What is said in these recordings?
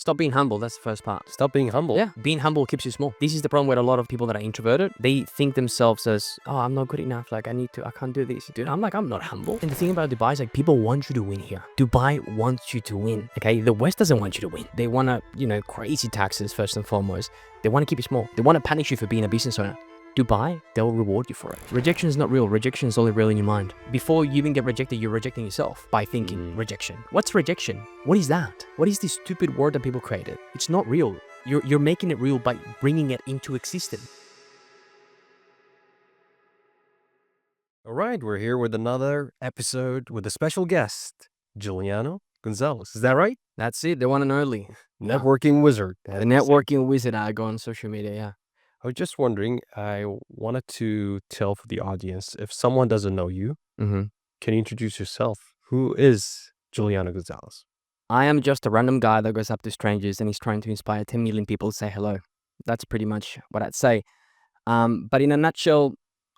Stop being humble. That's the first part. Stop being humble. Yeah, being humble keeps you small. This is the problem with a lot of people that are introverted. They think themselves as, oh, I'm not good enough. Like, I can't do this. Dude, I'm not humble. And the thing about Dubai is like, people want you to win here. Dubai wants you to win, okay? The West doesn't want you to win. They want to, crazy taxes first and foremost. They want to keep you small. They want to punish you for being a business owner. Dubai, they'll reward you for it. Rejection is not real. Rejection is only real in your mind. Before you even get rejected, you're rejecting yourself by thinking rejection. What's rejection? What is that? What is this stupid word that people created? It's not real. You're making it real by bringing it into existence. All right, we're here with another episode with a special guest, Giuliano Gonzalez. Is that right? That's it. The one and only. Networking Wizard. The networking wizard I go on social media, yeah. I was just wondering, I wanted to tell for the audience, if someone doesn't know you, can you introduce yourself? Who is Giuliano Gonzalez? I am just a random guy that goes up to strangers and he's trying to inspire 10 million people to say hello. That's pretty much what I'd say. But in a nutshell,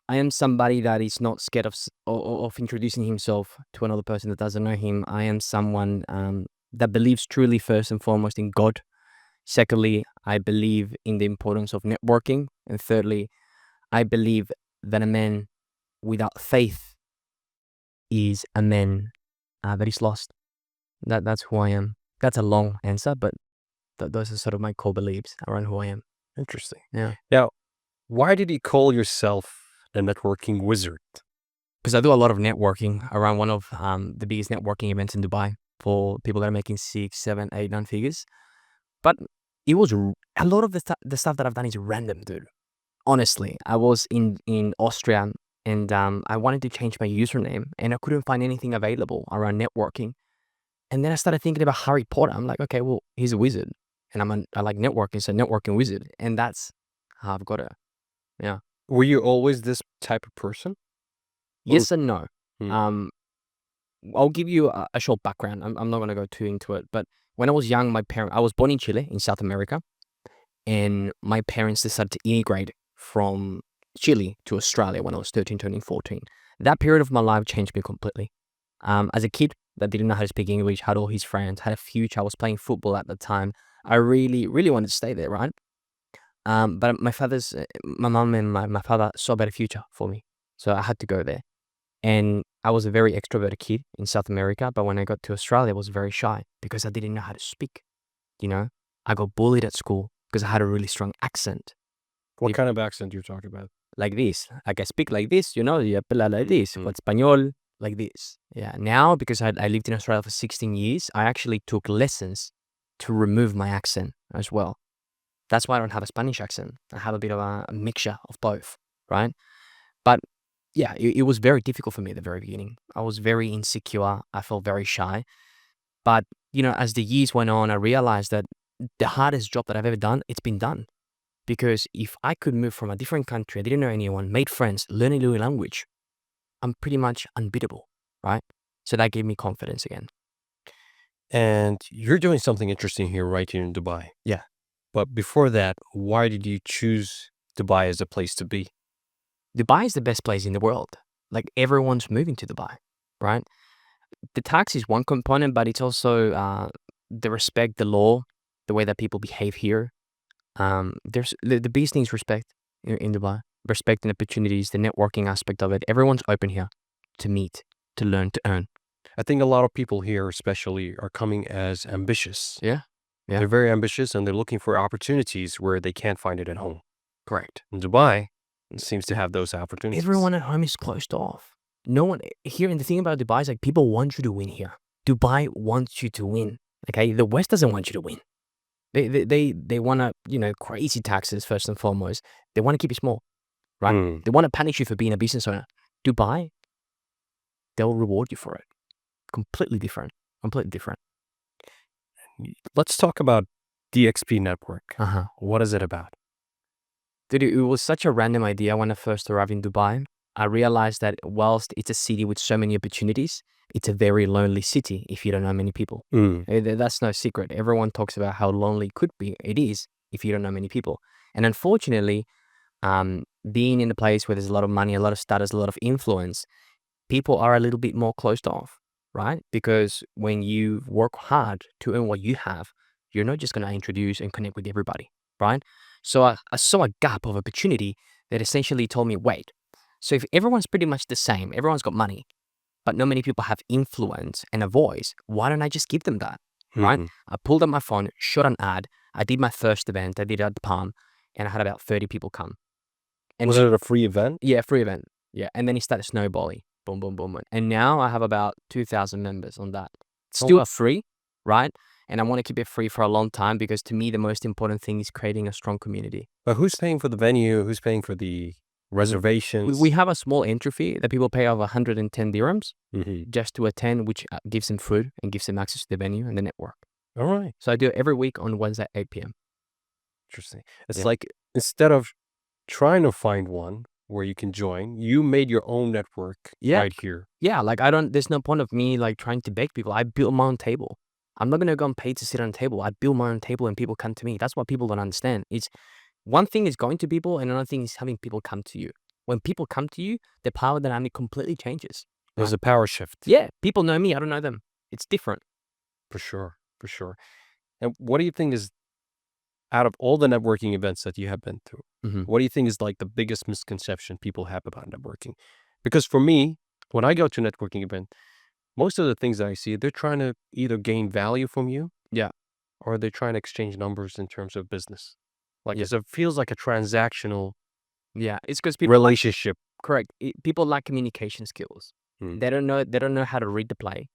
I am somebody that is not scared of introducing himself to another person that doesn't know him. I am someone that believes truly first and foremost in God. Secondly, I believe in the importance of networking. And thirdly, I believe that a man without faith is a man that is lost. That's who I am. That's a long answer, but those are sort of my core beliefs around who I am. Interesting. Yeah. Now, why did you call yourself the networking wizard? Because I do a lot of networking around one of the biggest networking events in Dubai for people that are making 6, 7, 8, 9 figures. But it was a lot of the stuff that I've done is random, dude. Honestly, I was in Austria and I wanted to change my username and I couldn't find anything available around networking. And then I started thinking about Harry Potter. I'm like, okay, well, he's a wizard and I like networking, so networking wizard. And that's how I've got it. Yeah. Were you always this type of person? Yes and no. I'll give you a short background. I'm not going to go too into it, but when I was young, I was born in Chile, in South America, and my parents decided to immigrate from Chile to Australia when I was 13, turning 14. That period of my life changed me completely. As a kid that didn't know how to speak English, had all his friends, had a future. I was playing football at the time. I really, really wanted to stay there, right? But my mom and my father saw a better future for me. So I had to go there. And I was a very extroverted kid in South America, but when I got to Australia, I was very shy because I didn't know how to speak. I got bullied at school because I had a really strong accent. What kind of accent you're talking about? Like this. I can speak like this, you habla like this, español, like this. Yeah. Now, because I lived in Australia for 16 years, I actually took lessons to remove my accent as well. That's why I don't have a Spanish accent. I have a bit of a mixture of both, right? But yeah, it was very difficult for me at the very beginning. I was very insecure. I felt very shy. But, as the years went on, I realized that the hardest job that I've ever done, it's been done. Because if I could move from a different country, I didn't know anyone, made friends, learn a new language, I'm pretty much unbeatable, right? So that gave me confidence again. And you're doing something interesting here right here in Dubai. Yeah. But before that, why did you choose Dubai as a place to be? Dubai is the best place in the world. Like everyone's moving to Dubai, right? The tax is one component, but it's also the respect, the law, the way that people behave here. There's the biggest thing is respect in Dubai. Respect and opportunities, the networking aspect of it. Everyone's open here to meet, to learn, to earn. I think a lot of people here especially are coming as ambitious. Yeah. They're very ambitious and they're looking for opportunities where they can't find it at home. Correct. In Dubai, it seems to have those opportunities. Everyone at home is closed off. No one here, and the thing about Dubai is like people want you to win here. Dubai wants you to win. Okay, the West doesn't want you to win. They want to crazy taxes first and foremost. They want to keep you small, right? They want to punish you for being a business owner. Dubai, they'll reward you for it. Completely different. Completely different. Let's talk about DXP Network. What is it about? Dude, it was such a random idea when I first arrived in Dubai. I realized that whilst it's a city with so many opportunities, it's a very lonely city if you don't know many people. That's no secret. Everyone talks about how lonely it could be. It is if you don't know many people. And unfortunately, being in a place where there's a lot of money, a lot of status, a lot of influence, people are a little bit more closed off, right? Because when you work hard to earn what you have, You're not just going to introduce and connect with everybody, right? So I saw a gap of opportunity that essentially told me, wait, so if everyone's pretty much the same, everyone's got money, but not many people have influence and a voice, why don't I just give them that, right? I pulled up my phone, shot an ad. I did my first event. I did it at the Palm, and I had about 30 people come. And Was it a free event? Yeah, free event. Yeah, and then it started snowballing. Boom, boom, boom. And now I have about 2,000 members on that. Still free, right? And I want to keep it free for a long time because to me, the most important thing is creating a strong community. But who's paying for the venue? Who's paying for the reservations? We have a small entry fee that people pay over 110 dirhams just to attend, which gives them food and gives them access to the venue and the network. All right. So I do it every week on Wednesday at 8 p.m. Interesting. It's like instead of trying to find one where you can join, you made your own network right here. Yeah, like there's no point of me like trying to beg people. I built my own table. I'm not going to go and pay to sit on a table. I build my own table and people come to me. That's what people don't understand. It's one thing is going to people and another thing is having people come to you. When people come to you, the power dynamic completely changes. There's a power shift. Yeah, people know me. I don't know them. It's different. For sure. For sure. And what do you think is, out of all the networking events that you have been through, what do you think is like the biggest misconception people have about networking? Because for me, when I go to a networking event, most of the things that I see, they're trying to either gain value from you, or they're trying to exchange numbers in terms of business. Like it feels like a transactional it's because people relationship. Correct. People lack communication skills. They don't know how to read the play.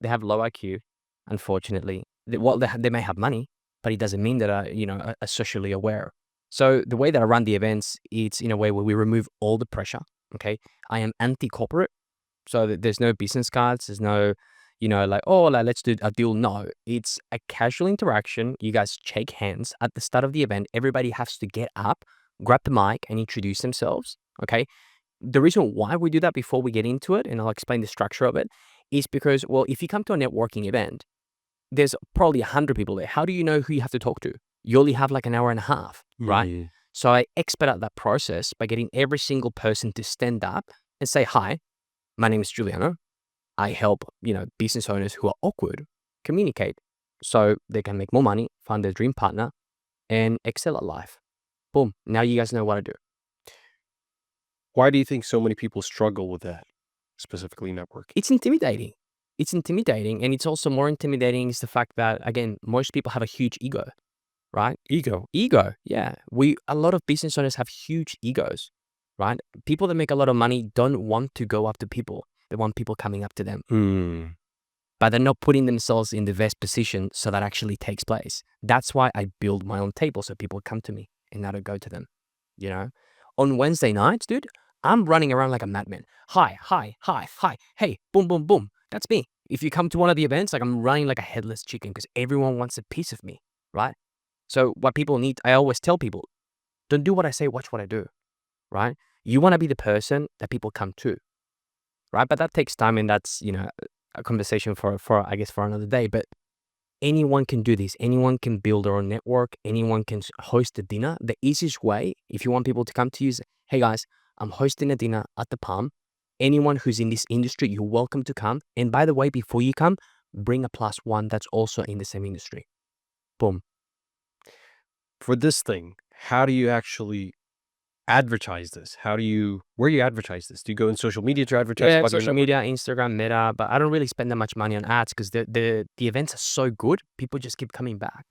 They have low IQ, unfortunately. They may have money, but it doesn't mean that are socially aware. So the way that I run the events, it's in a way where we remove all the pressure. Okay, I am anti-corporate, so there's no business cards. There's no, let's do a deal. No, it's a casual interaction. You guys shake hands at the start of the event. Everybody has to get up, grab the mic, and introduce themselves. Okay. The reason why we do that before we get into it, and I'll explain the structure of it, is because, well, if you come to a networking event, there's probably 100 people there. How do you know who you have to talk to? You only have like an hour and a half, right? So I expedite that process by getting every single person to stand up and say, hi, my name is Giuliano. I help, business owners who are awkward communicate so they can make more money, find their dream partner, and excel at life. Boom. Now you guys know what to do. Why do you think so many people struggle with that, specifically networking? It's intimidating. It's intimidating. And it's also more intimidating is the fact that, again, most people have a huge ego, right? Ego. Yeah. A lot of business owners have huge egos, right? People that make a lot of money don't want to go up to people. They want people coming up to them. But they're not putting themselves in the best position so that actually takes place. That's why I build my own table so people come to me and not to go to them, On Wednesday nights, dude, I'm running around like a madman. Hi. Hey, boom, boom, boom. That's me. If you come to one of the events, like I'm running like a headless chicken because everyone wants a piece of me, right? So what people need, I always tell people, don't do what I say, watch what I do, right? You want to be the person that people come to, right? But that takes time and that's, a conversation for I guess for another day. But anyone can do this. Anyone can build their own network. Anyone can host a dinner. The easiest way, if you want people to come to you, is, hey guys, I'm hosting a dinner at the Palm. Anyone who's in this industry, you're welcome to come. And by the way, before you come, bring a +1 that's also in the same industry. Boom. For this thing, how do you actually advertise this? Where do you advertise this? Do you go in social media to advertise? Yeah, social media, Instagram, Meta, but I don't really spend that much money on ads because the events are so good. People just keep coming back.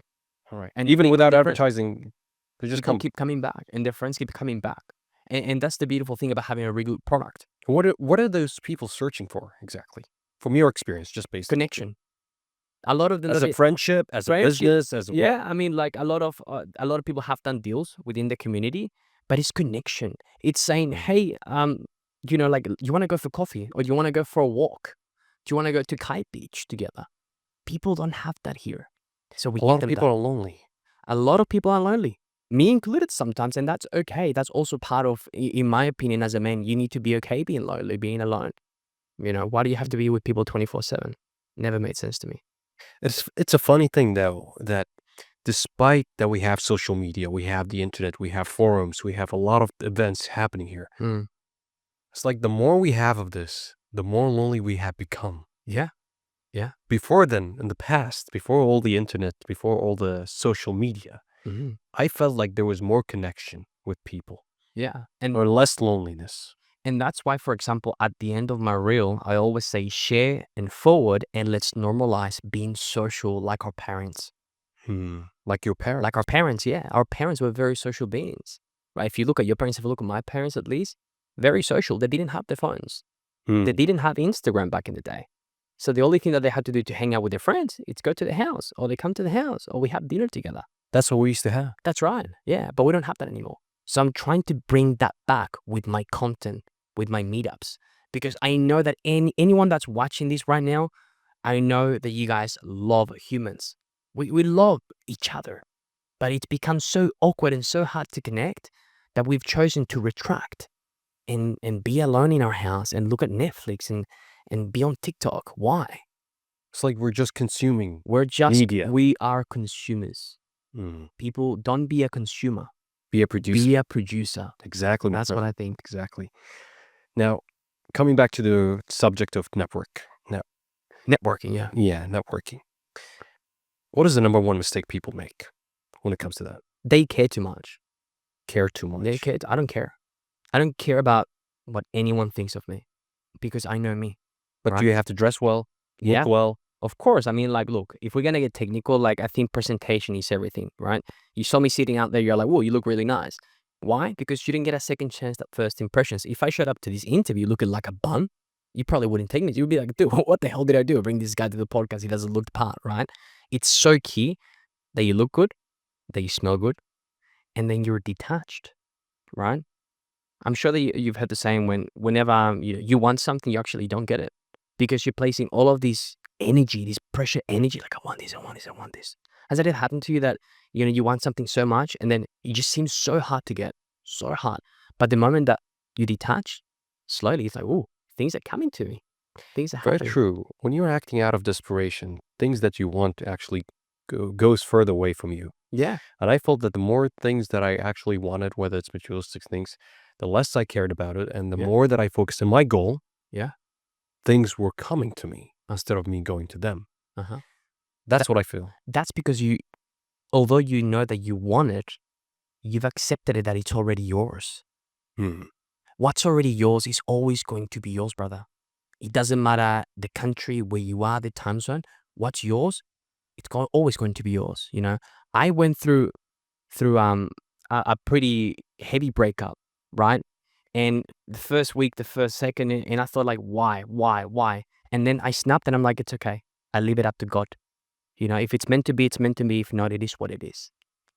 All right. And even without advertising, they just keep coming back and their friends keep coming back. And that's the beautiful thing about having a really good product. What are those people searching for exactly? From your experience, just based connection. A lot of them as a friendship, as a business, I mean, like a lot of people have done deals within the community, but it's connection. It's saying, hey, like you want to go for coffee or you want to go for a walk? Do you want to go to Kite Beach together? People don't have that here. So a lot of people are lonely. A lot of people are lonely. Me included sometimes, and that's okay. That's also part of, in my opinion, as a man, you need to be okay being lonely, being alone. Why do you have to be with people 24/7? Never made sense to me. It's a funny thing though, that despite that we have social media, we have the internet, we have forums, we have a lot of events happening here. It's like the more we have of this, the more lonely we have become. Yeah. Yeah. Before then, in the past, before all the internet, before all the social media, I felt like there was more connection with people. Yeah. Or less loneliness. And that's why, for example, at the end of my reel, I always say share and forward, and let's normalize being social like our parents. Like your parents. Like our parents, yeah. Our parents were very social beings, right? If you look at your parents, if you look at my parents at least, very social. They didn't have their phones. They didn't have Instagram back in the day. So the only thing that they had to do to hang out with their friends is go to the house, or they come to the house, or we have dinner together. That's what we used to have. That's right. Yeah, but we don't have that anymore. So I'm trying to bring that back with my content, with my meetups, because I know that anyone that's watching this right now, I know that you guys love humans. We love each other, but it's become so awkward and so hard to connect that we've chosen to retract and be alone in our house and look at Netflix and be on TikTok. Why? It's like we're just consuming media. We are consumers. People, don't be a consumer. Be a producer. Be a producer. Exactly. That's what I think. Exactly. Now, coming back to the subject of Networking, yeah. Yeah, networking. What is the number one mistake people make when it comes to that? They care too much. Care too much. They care. I don't care. I don't care about what anyone thinks of me because I know me. But do you have to dress well? Look well? Of course. I mean, like, look, if we're going to get technical, like, I think presentation is everything, right? You saw me sitting out there, you're like, whoa, you look really nice. Why? Because you didn't get a second chance at first impressions. If I showed up to this interview looking like a bum, you probably wouldn't take me. You'd be like, dude, what the hell did I do? Bring this guy to the podcast. He doesn't look the part, right? It's so key that you look good, that you smell good, and then you're detached, right? I'm sure that you've heard the saying whenever you want something, you actually don't get it because you're placing all of this energy, this pressure energy, like I want this, I want this, I want this. Has that ever happened to you that, you want something so much and then it just seems so hard to get, so hard. But the moment that you detach, slowly, it's like, oh, things are coming to me. Things are happening. Very true. When you're acting out of desperation, things that you want actually goes further away from you. Yeah. And I felt that the more things that I actually wanted, whether it's materialistic things, the less I cared about it. And the more that I focused on my goal, things were coming to me instead of me going to them. That's what I feel. That's because although you know that you want it, you've accepted it that it's already yours. What's already yours is always going to be yours, brother. It doesn't matter the country where you are, the time zone. What's yours, it's always going to be yours. I went through a pretty heavy breakup, right? And the first week, the first second, and I thought like, why? And then I snapped and I'm like, it's okay. I leave it up to God. If it's meant to be, it's meant to be. If not, it is what it is,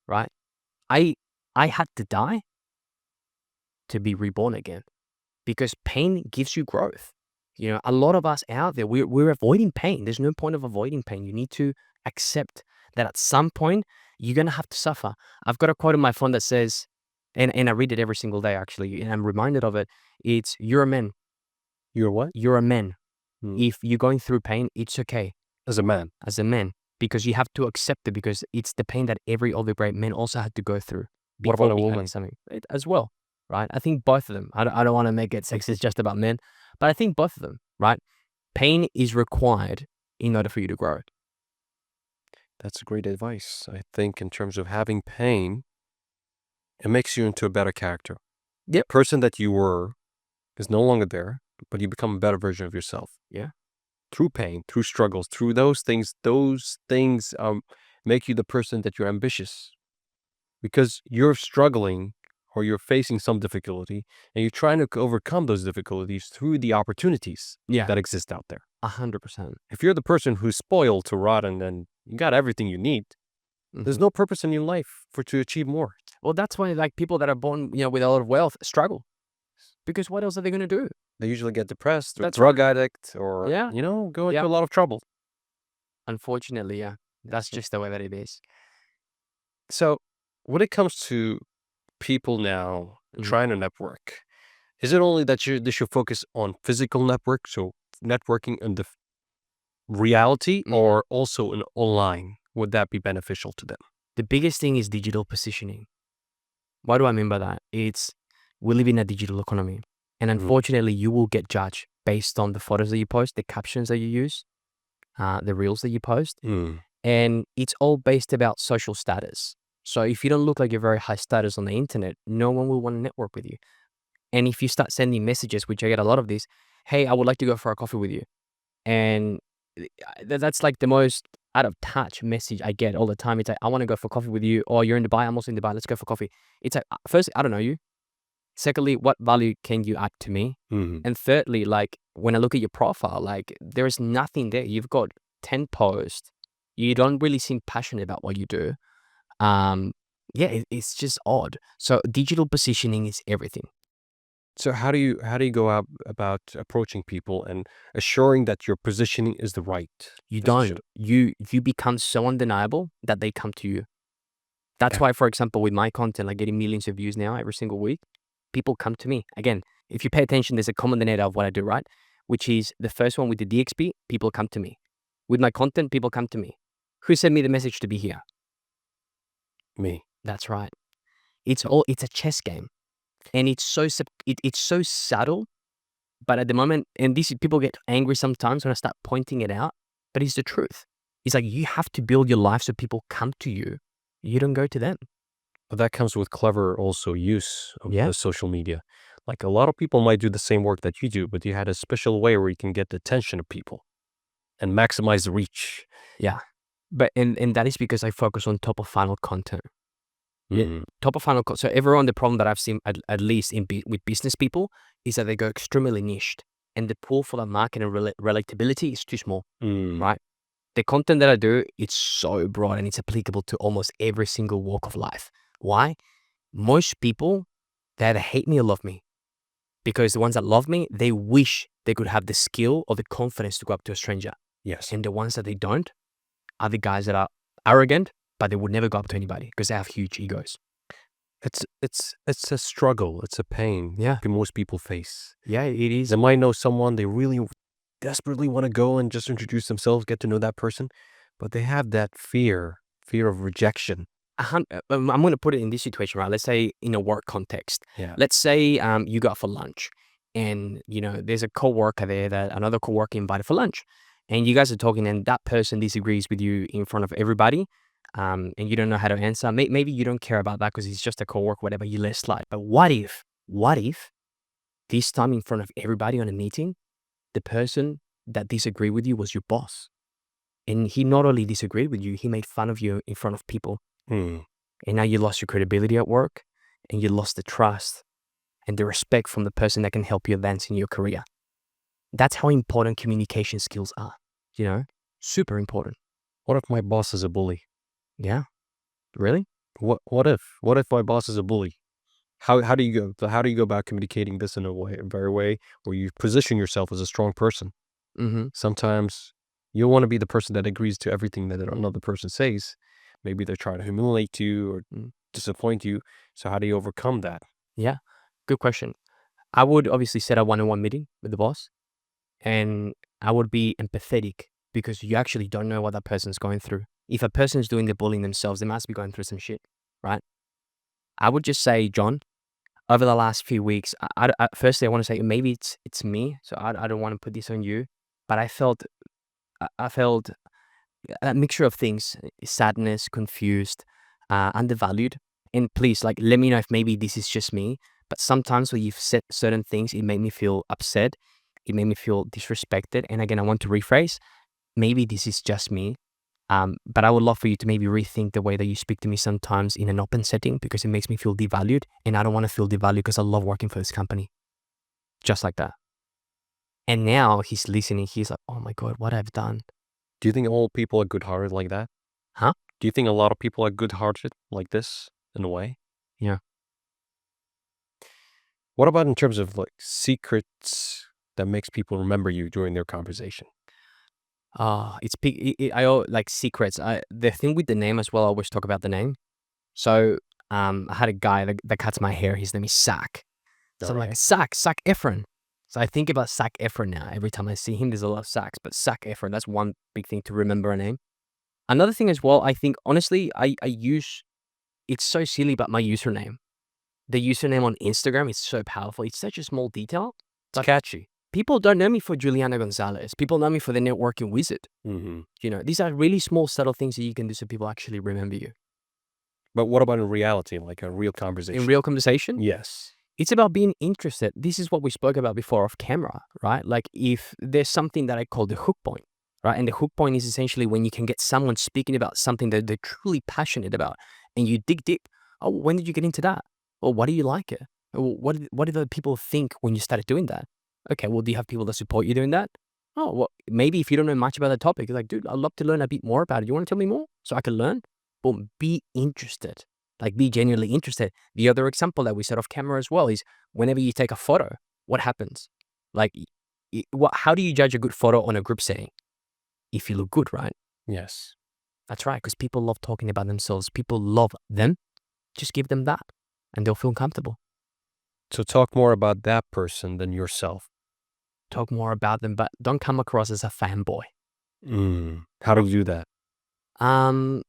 right? I had to die to be reborn again because pain gives you growth. A lot of us out there, we're avoiding pain. There's no point of avoiding pain. You need to accept that at some point, you're going to have to suffer. I've got a quote on my phone that says, and I read it every single day, actually, and I'm reminded of it. It's, you're a man. You're what? You're a man. If you're going through pain, it's okay. As a man. As a man. Because you have to accept it because it's the pain that every other great man also had to go through. What about a woman? As well, right? I think both of them. I don't want to make it sexist just about men, but I think both of them, right? Pain is required in order for you to grow. That's great advice. I think in terms of having pain, it makes you into a better character. Yep. The person that you were is no longer there, but you become a better version of yourself. Yeah. Through pain, through struggles, through those things make you the person that you're ambitious. Because you're struggling or you're facing some difficulty and you're trying to overcome those difficulties through the opportunities that exist out there. 100%. If you're the person who's spoiled to rotten and you got everything you need, there's no purpose in your life to achieve more. Well, that's why like people that are born, with a lot of wealth struggle. Because what else are they going to do? They usually get depressed or drug addict or, go into a lot of trouble. Unfortunately, yeah. That's just the way that it is. So when it comes to people now trying to network, is it only that they should focus on physical network, so networking in the reality or also in online? Would that be beneficial to them? The biggest thing is digital positioning. What do I mean by that? We live in a digital economy. And unfortunately, you will get judged based on the photos that you post, the captions that you use. the reels that you post. And it's all based about social status. So if you don't look like you're very high status on the internet, no one will want to network with you. And if you start sending messages, which I get a lot of these, hey, I would like to go for a coffee with you. And that's like the most out of touch message I get all the time. It's like, I want to go for coffee with you. Or you're in Dubai, I'm also in Dubai. Let's go for coffee. It's like, first, I don't know you. Secondly, what value can you add to me? And thirdly, like when I look at your profile, like there is nothing there. You've got 10 posts. You don't really seem passionate about what you do. It's just odd. So digital positioning is everything. So how do you go out about approaching people and assuring that your positioning is the right You position? don't. You become so undeniable that they come to you. That's why, for example, with my content, like getting millions of views now every single week, people come to me. Again, if you pay attention, there's a common denominator of what I do, right? Which is the first one with the DXP, people come to me. With my content, people come to me. Who sent me the message to be here? Me. That's right. It's a chess game. And it's so subtle, but at the moment, and people get angry sometimes when I start pointing it out, but it's the truth. It's like you have to build your life so people come to you. You don't go to them. But that comes with clever also use of the social media. Like a lot of people might do the same work that you do, but you had a special way where you can get the attention of people and maximize the reach. Yeah. But and that is because I focus on top of funnel content. Top of funnel. So everyone, the problem that I've seen, at least with business people, is that they go extremely niched, and the pool for the market and relatability is too small, right? The content that I do, it's so broad and it's applicable to almost every single walk of life. Why? Most people, they either hate me or love me, because the ones that love me, they wish they could have the skill or the confidence to go up to a stranger. Yes. And the ones that they don't are the guys that are arrogant, but they would never go up to anybody because they have huge egos. It's a struggle. It's a pain. Yeah. Most people face. Yeah, it is. They might know someone, they really desperately want to go and just introduce themselves, get to know that person, but they have that fear of rejection. I'm going to put it in this situation, right? Let's say in a work context. Yeah. Let's say you go out for lunch, and there's a coworker there that another coworker invited for lunch, and you guys are talking, and that person disagrees with you in front of everybody, and you don't know how to answer. Maybe you don't care about that because he's just a coworker, whatever. You let it slide. But what if this time in front of everybody on a meeting, the person that disagreed with you was your boss, and he not only disagreed with you, he made fun of you in front of people. And now you lost your credibility at work, and you lost the trust and the respect from the person that can help you advance in your career. That's how important communication skills are, super important. What if my boss is a bully? Yeah. Really? What if my boss is a bully? How do you go about communicating this in a very way where you position yourself as a strong person? Sometimes you'll want to be the person that agrees to everything that another person says. Maybe they're trying to humiliate you or disappoint you. So how do you overcome that? Yeah, good question. I would obviously set a one-on-one meeting with the boss, and I would be empathetic because you actually don't know what that person's going through. If a person's doing the bullying themselves, they must be going through some shit, right? I would just say, John, over the last few weeks, firstly, I want to say maybe it's me, so I don't want to put this on you, but I felt a mixture of things: sadness, confused, undervalued. And please, let me know if maybe this is just me, but sometimes when you've said certain things, it made me feel upset. It made me feel disrespected. And again, I want to rephrase, maybe this is just me. But I would love for you to maybe rethink the way that you speak to me sometimes in an open setting, because it makes me feel devalued, and I don't want to feel devalued because I love working for this company. Just like that. And now he's listening. He's like, oh my God, what I've done. Do you think all people are good-hearted like that? Huh? Do you think a lot of people are good-hearted like this in a way? Yeah. What about in terms of secrets that makes people remember you during their conversation? It's I like secrets. The thing with the name as well, I always talk about the name. So I had a guy that cuts my hair. His name is Zach. So I'm like, Zach Efron. So I think about Zac Efron now. Every time I see him, there's a lot of Zacs, but Zac Efron, that's one big thing to remember a name. Another thing as well, I think, honestly, I use, it's so silly, but my username. The username on Instagram is so powerful. It's such a small detail. It's catchy. people don't know me for Giuliano Gonzalez. People know me for the networking wizard. These are really small, subtle things that you can do so people actually remember you. But what about in reality, like a real conversation? In real conversation? Yes. It's about being interested. This is what we spoke about before off camera, right? Like if there's something that I call the hook point, right? And the hook point is essentially when you can get someone speaking about something that they're truly passionate about and you dig deep. Oh, when did you get into that? Or why do you like it? Or what did the people think when you started doing that? Okay, well, do you have people that support you doing that? Oh, well, maybe if you don't know much about the topic, you're like, dude, I'd love to learn a bit more about it. You want to tell me more so I can learn? Boom, be interested. Like be genuinely interested. The other example that we said off camera as well is whenever you take a photo, what happens? Like, how do you judge a good photo on a group setting? If you look good, right? Yes. That's right, because people love talking about themselves. People love them. Just give them that and they'll feel comfortable. So talk more about that person than yourself. Talk more about them, but don't come across as a fanboy. How do you do that?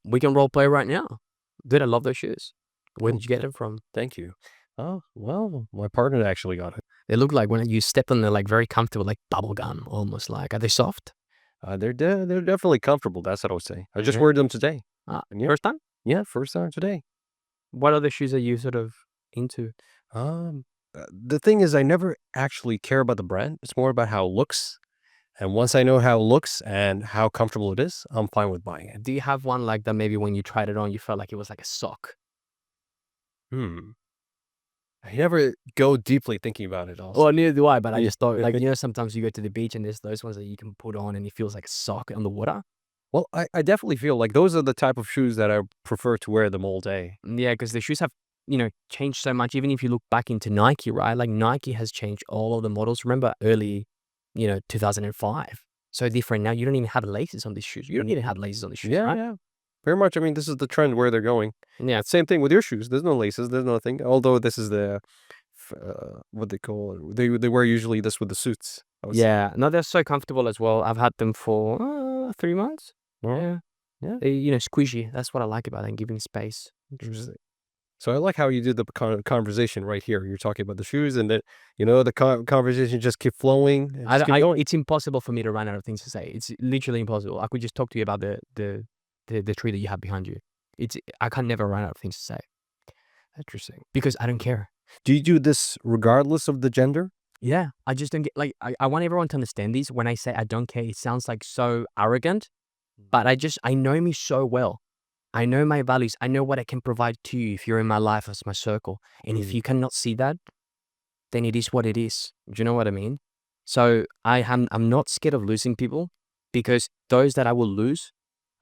We can role play right now. Dude, I love those shoes. Where did you get them from? Thank you. Oh, well, my partner actually got it. They look like when you step on them, like very comfortable, like bubble gum, almost like. Are they soft? They're definitely comfortable. That's what I would say. I just wore them today. First time? Yeah, first time today. What other shoes are you sort of into? The thing is, I never actually care about the brand. It's more about how it looks. And once I know how it looks and how comfortable it is, I'm fine with buying it. Do you have one like that maybe when you tried it on, you felt like it was like a sock? I never go deeply thinking about it also. Well, neither do I, but I just thought, like, sometimes you go to the beach and there's those ones that you can put on and it feels like a sock on the water. Well, I definitely feel like those are the type of shoes that I prefer to wear them all day. Yeah, because the shoes have, changed so much. Even if you look back into Nike, right? Like Nike has changed all of the models. Remember early, 2005. So different now. You don't even have laces on these shoes. You don't even have laces on these shoes, right? Yeah. Very much. I mean, this is the trend where they're going. Yeah. Same thing with your shoes. There's no laces. There's nothing. Although this is the, what they call it. They wear usually this with the suits. Yeah. No, they're so comfortable as well. I've had them for 3 months. Yeah. They, squishy. That's what I like about them, giving space. Interesting. So I like how you did the conversation right here. You're talking about the shoes and then, the conversation just keep flowing. It's impossible for me to run out of things to say. It's literally impossible. I could just talk to you about the tree that you have behind you. I can never run out of things to say. Interesting. Because I don't care. Do you do this regardless of the gender? Yeah. I just don't get, like, I want everyone to understand this. When I say I don't care, it sounds like so arrogant, but I know me so well. I know my values. I know what I can provide to you if you're in my life as my circle. And if you cannot see that, then it is what it is. Do you know what I mean? So I'm not scared of losing people because those that I will lose,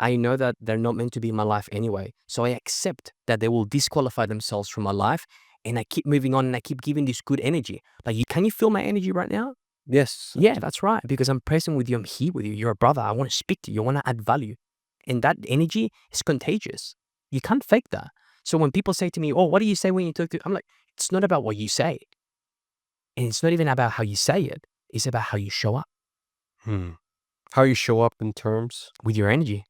I know that they're not meant to be in my life anyway. So I accept that they will disqualify themselves from my life and I keep moving on and I keep giving this good energy. Like, can you feel my energy right now? Yes. Yeah, that's right. Because I'm present with you. I'm here with you. You're a brother. I want to speak to you. I want to add value. And that energy is contagious. You can't fake that. So when people say to me, oh, what do you say when you talk to, I'm like, it's not about what you say. And it's not even about how you say it. It's about how you show up. How you show up in terms? With your energy,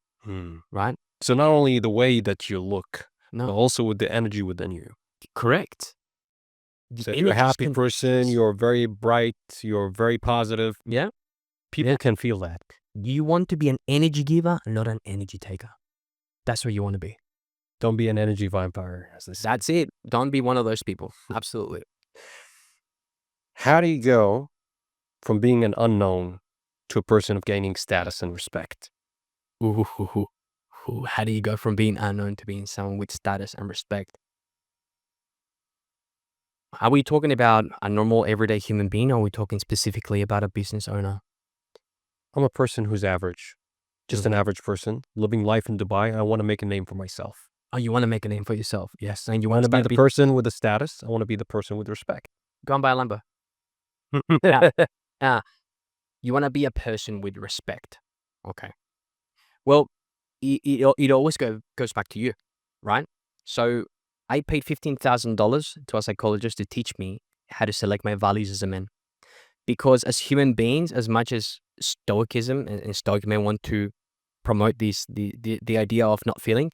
right? So not only the way that you look, but also with the energy within you. Correct. So if you're a happy person, you're very bright, you're very positive. Yeah. People can feel that. You want to be an energy giver, not an energy taker. That's what you want to be. Don't be an energy vampire, as they say. That's it. Don't be one of those people. Absolutely. How do you go from being an unknown to a person of gaining status and respect? How do you go from being unknown to being someone with status and respect? Are we talking about a normal everyday human being or are we talking specifically about a business owner? I'm a person who's average. Just an average person living life in Dubai. I want to make a name for myself. Oh, you want to make a name for yourself? Yes. And you want to be the person with the status. I want to be the person with respect. Go and buy a Lambo. You want to be a person with respect. Okay. Well, it always goes back to you, right? So I paid $15,000 to a psychologist to teach me how to select my values as a man. Because as human beings, as much as stoicism and stoic men want to promote the idea of not feeling,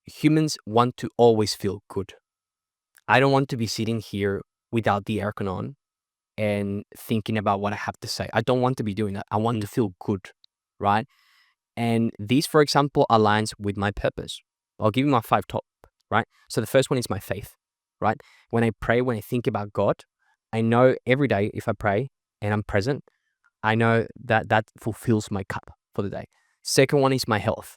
humans want to always feel good. I don't want to be sitting here without the aircon on and thinking about what I have to say. I don't want to be doing that. I want to feel good, right? And this, for example, aligns with my purpose. I'll give you my 5 top, right? So the first one is my faith, right? When I pray, when I think about God, I know every day if I pray and I'm present, I know that that fulfills my cup for the day. Second one is my health,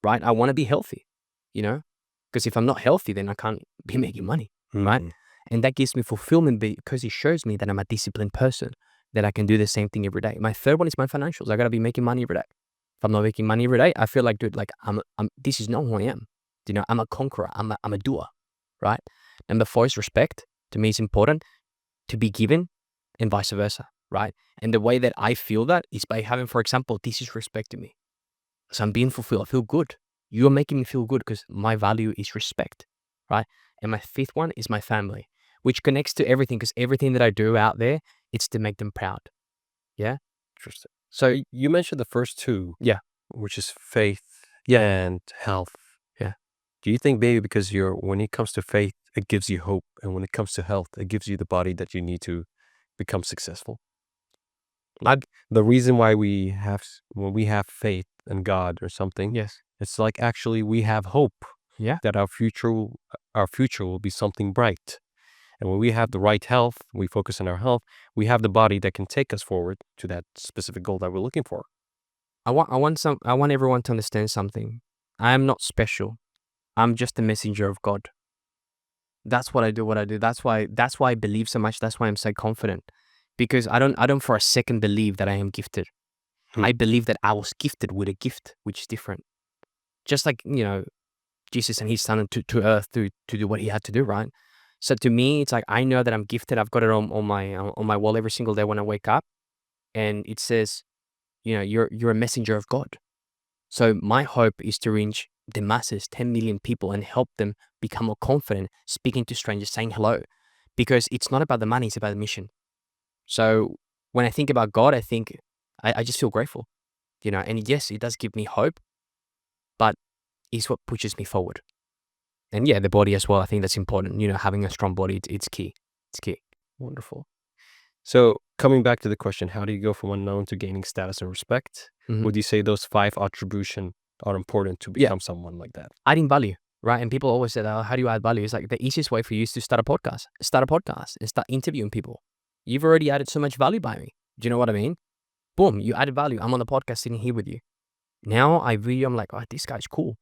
right? I want to be healthy, because if I'm not healthy, then I can't be making money, right? And that gives me fulfillment because it shows me that I'm a disciplined person, that I can do the same thing every day. My third one is my financials. I got to be making money every day. If I'm not making money every day, I feel like, dude, like this is not who I am. I'm a conqueror. I'm a doer, right? Number 4 is respect. To me, it's important to be given and vice versa, right? And the way that I feel that is by having, for example, this is respect to me. So I'm being fulfilled. I feel good. You're making me feel good because my value is respect, right? And my 5th one is my family, which connects to everything because everything that I do out there, it's to make them proud. Yeah. Interesting. So you mentioned the first 2. Yeah. Which is faith Yeah. and health. Yeah. Do you think maybe because when it comes to faith, it gives you hope, and when it comes to health, it gives you the body that you need to become successful? Like the reason why when we have faith in God or something, Yes. it's like actually we have hope. Yeah. That our future will be something bright. And when we have the right health, we focus on our health, we have the body that can take us forward to that specific goal that we're looking for. I want everyone to understand something. I am not special. I'm just a messenger of God. That's what I do. That's why I believe so much. That's why I'm so confident, because I don't for a second believe that I am gifted. I believe that I was gifted with a gift, which is different. Just like, Jesus and his son to earth to do what he had to do, right? So to me, it's like, I know that I'm gifted. I've got it on my wall every single day when I wake up, and it says, you're a messenger of God. So my hope is to reach the masses, 10 million people, and help them become more confident speaking to strangers, saying hello, because it's not about the money, it's about the mission. So when I think about God, I just feel grateful, and yes, it does give me hope, but it's what pushes me forward. And yeah, the body as well. I think that's important. Having a strong body, it's key. It's key. Wonderful. So coming back to the question, how do you go from unknown to gaining status and respect? Would you say those 5 attribution are important to become someone like that? Adding value, right? And people always say, how do you add value? It's like the easiest way for you is to start a podcast. And start interviewing people. You've already added so much value by me. Do you know what I mean? Boom, you added value. I'm on the podcast sitting here with you. Now I'm like, oh, this guy's cool.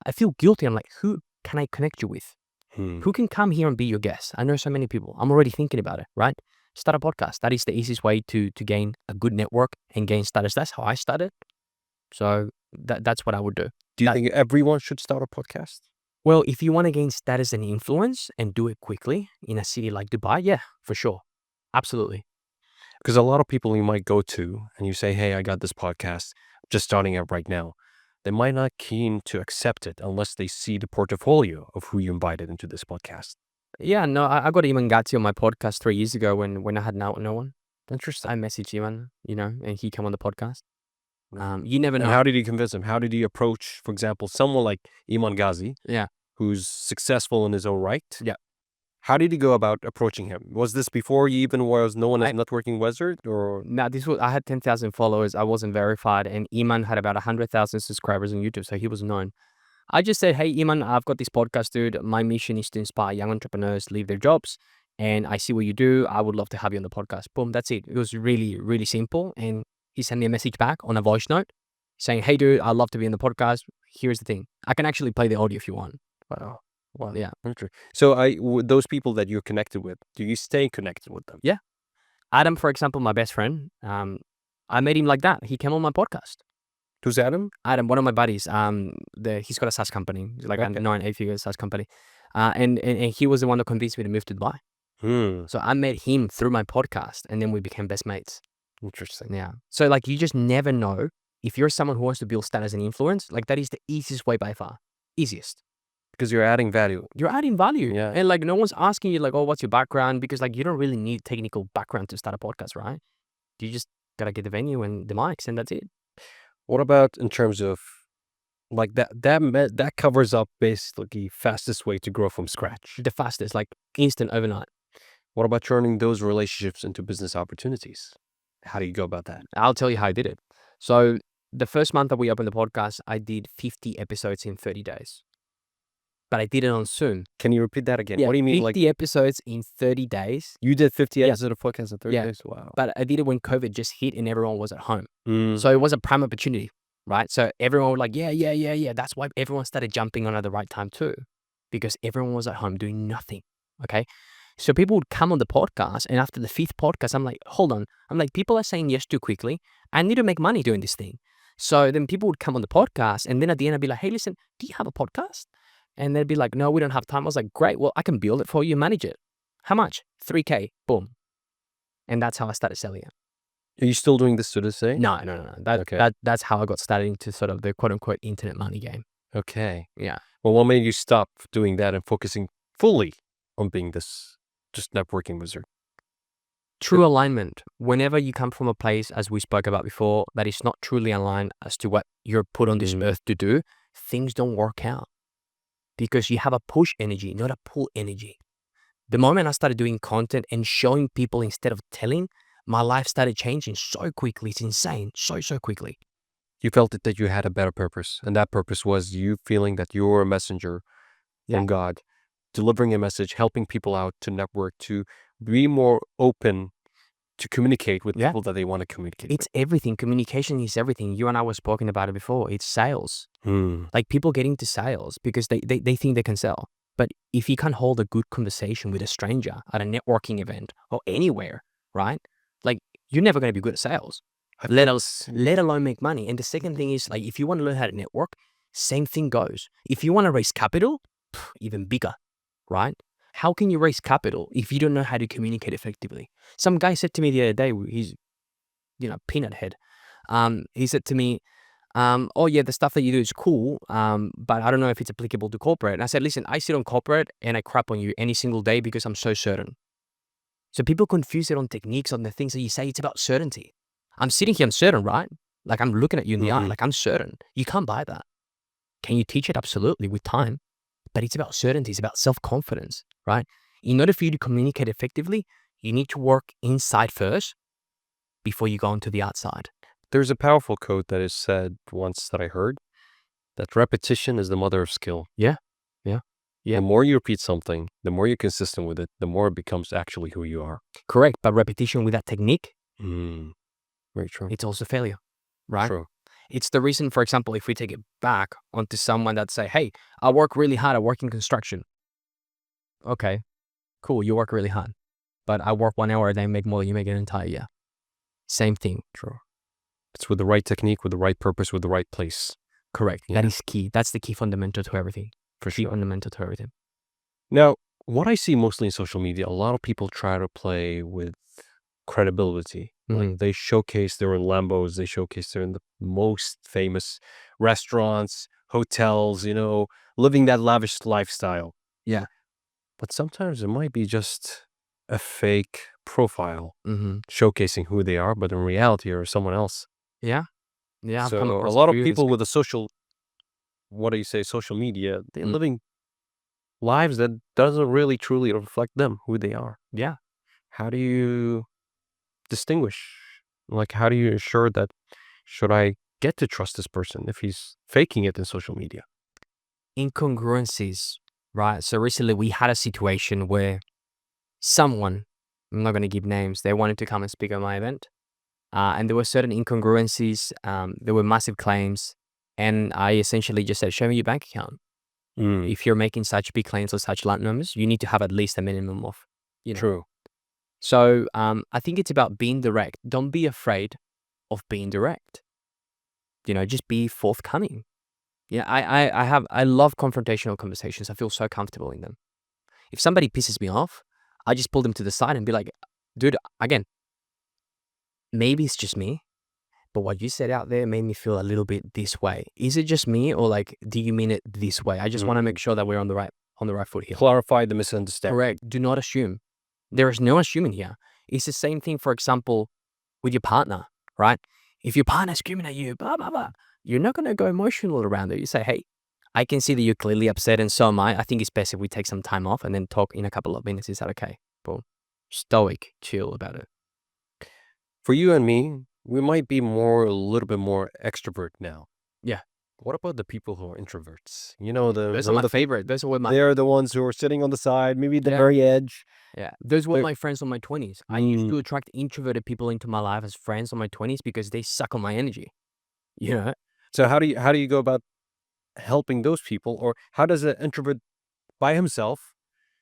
I feel guilty. I'm like, who can I connect you with? Who can come here and be your guest? I know so many people. I'm already thinking about it, right? Start a podcast. That is the easiest way to gain a good network and gain status. That's how I started. So that's what I would do. Do you think everyone should start a podcast? Well, if you want to gain status and influence and do it quickly in a city like Dubai, yeah, for sure. Absolutely. Because a lot of people you might go to and you say, hey, I got this podcast, just starting out right now. They might not keen to accept it unless they see the portfolio of who you invited into this podcast. Yeah, no, I got Iman Gatti on my podcast 3 years ago when I had no one. Interesting. I messaged Iman, and he came on the podcast. You never know. And how did you convince him? How did you approach, for example, someone like Iman Ghazi, who's successful in his own right? Yeah. How did you go about approaching him? Was this before you even was known as NetworkingWizard, or? No, I had 10,000 followers. I wasn't verified, and Iman had about 100,000 subscribers on YouTube, so he was known. I just said, hey, Iman, I've got this podcast, dude. My mission is to inspire young entrepreneurs leave their jobs, and I see what you do. I would love to have you on the podcast. Boom, that's it. It was really, really simple, and he sent me a message back on a voice note saying, hey, dude, I'd love to be on the podcast. Here's the thing. I can actually play the audio if you want. Wow. Yeah. So those people that you're connected with, do you stay connected with them? Yeah. Adam, for example, my best friend, I made him like that. He came on my podcast. Who's Adam? Adam, one of my buddies. He's got a SaaS company, like a 9-8-figure SaaS company. And he was the one that convinced me to move to Dubai. So I met him through my podcast, and then we became best mates. Interesting. Yeah. So like, you just never know. If you're someone who wants to build status and influence, like, that is the easiest way by far. Easiest. Because you're adding value. You're adding value. Yeah. And like, no one's asking you like, oh, what's your background? Because like, you don't really need technical background to start a podcast, right? You just got to get the venue and the mics, and that's it. What about in terms of like that covers up basically fastest way to grow from scratch? The fastest, like instant, overnight. What about turning those relationships into business opportunities? How do you go about that? I'll tell you how I did it. So the first month that we opened the podcast, I did 50 episodes in 30 days. But I did it on Zoom. Can you repeat that again? Yeah, What do you mean? 50 episodes in 30 days. You did 50 Yeah. episodes of podcast in 30 Yeah. days? Wow. But I did it when COVID just hit and everyone was at home. So it was a prime opportunity, right? So everyone was like, yeah. That's why everyone started jumping on at the right time too, because everyone was at home doing nothing, okay? So people would come on the podcast, and after the 5th podcast, I'm like, hold on. I'm like, people are saying yes too quickly. I need to make money doing this thing. So then people would come on the podcast, and then at the end, I'd be like, hey, listen, do you have a podcast? And they'd be like, no, we don't have time. I was like, great. Well, I can build it for you, manage it. How much? $3K. Boom. And that's how I started selling it. Are you still doing this to this day? No. Okay. That's how I got started into sort of the quote unquote internet money game. Okay. Yeah. Well, what made you stop doing that and focusing fully on being this just networking wizard? True alignment. Whenever you come from a place, as we spoke about before, that is not truly aligned as to what you're put on this earth to do, things don't work out because you have a push energy, not a pull energy. The moment I started doing content and showing people instead of telling, my life started changing so quickly. It's insane. So quickly. You felt that you had a better purpose, and that purpose was you feeling that you were a messenger from God, delivering a message, helping people out to network, to be more open to communicate with people that they want to communicate It's everything. Communication is everything. You and I were talking about it before. It's sales. with. Like people get into sales because they think they can sell. But if you can't hold a good conversation with a stranger at a networking event or anywhere, right? Like you're never going to be good at sales, let alone make money. And the second thing is like, if you want to learn how to network, same thing goes. If you want to raise capital, even bigger, right? How can you raise capital if you don't know how to communicate effectively? Some guy said to me the other day, he's, peanut head. He said to me, oh yeah, the stuff that you do is cool, but I don't know if it's applicable to corporate. And I said, listen, I sit on corporate and I crap on you any single day because I'm so certain. So people confuse it on techniques, on the things that you say. It's about certainty. I'm sitting here, I'm certain, right? Like I'm looking at you in the eye, like I'm certain. You can't buy that. Can you teach it? Absolutely, with time. But it's about certainty. It's about self-confidence, right? In order for you to communicate effectively, you need to work inside first before you go onto the outside. There's a powerful quote that is said once that I heard, that repetition is the mother of skill. Yeah. The more you repeat something, the more you're consistent with it, the more it becomes actually who you are. Correct. But repetition with that technique, very true. It's also failure, right? True. It's the reason, for example, if we take it back onto someone that say, hey, I work really hard. I work in construction. Okay, cool. You work really hard. But I work 1 hour a day and make more than you make an entire year. Same thing. True. It's with the right technique, with the right purpose, with the right place. Correct. Yeah. That is key. That's the key fundamental to everything. For sure. Fundamental to everything. Now, what I see mostly in social media, a lot of people try to play with credibility. Like they showcase they're in Lambos, they showcase they're in the most famous restaurants, hotels, living that lavish lifestyle. Yeah. But sometimes it might be just a fake profile showcasing who they are, but in reality are someone else. Yeah. So a lot of people with a social media, they're living lives that doesn't really truly reflect them, who they are. Yeah. How do you distinguish? Like, how do you ensure that, should I get to trust this person if he's faking it in social media? Incongruencies, right? So recently we had a situation where someone, I'm not going to give names, they wanted to come and speak at my event. And there were certain incongruencies. There were massive claims. And I essentially just said, show me your bank account. If you're making such big claims or such large numbers, you need to have at least a minimum of, True. So I think it's about being direct. Don't be afraid of being direct. Just be forthcoming. Yeah, I love confrontational conversations. I feel so comfortable in them. If somebody pisses me off, I just pull them to the side and be like, dude, again, maybe it's just me, but what you said out there made me feel a little bit this way. Is it just me, or like, do you mean it this way? I just want to make sure that we're on the right foot here. Clarify the misunderstanding. Correct. Do not assume. There is no assuming here. It's the same thing, for example, with your partner, right? If your partner's screaming at you, blah, blah, blah, you're not going to go emotional around it. You say, hey, I can see that you're clearly upset and so am I. I think it's best if we take some time off and then talk in a couple of minutes. Is that okay? Boom. stoic, chill about it. For you and me, we might be a little bit more extrovert now. Yeah. What about the people who are introverts? You know, Those are my favorite. Those are they're the ones who are sitting on the side, maybe the Yeah. very edge. Yeah. Those were They're- my friends on my 20s. I used to attract introverted people into my life as friends on my 20s because they suck on my energy. You know? So how do you go about helping those people, or how does an introvert by himself,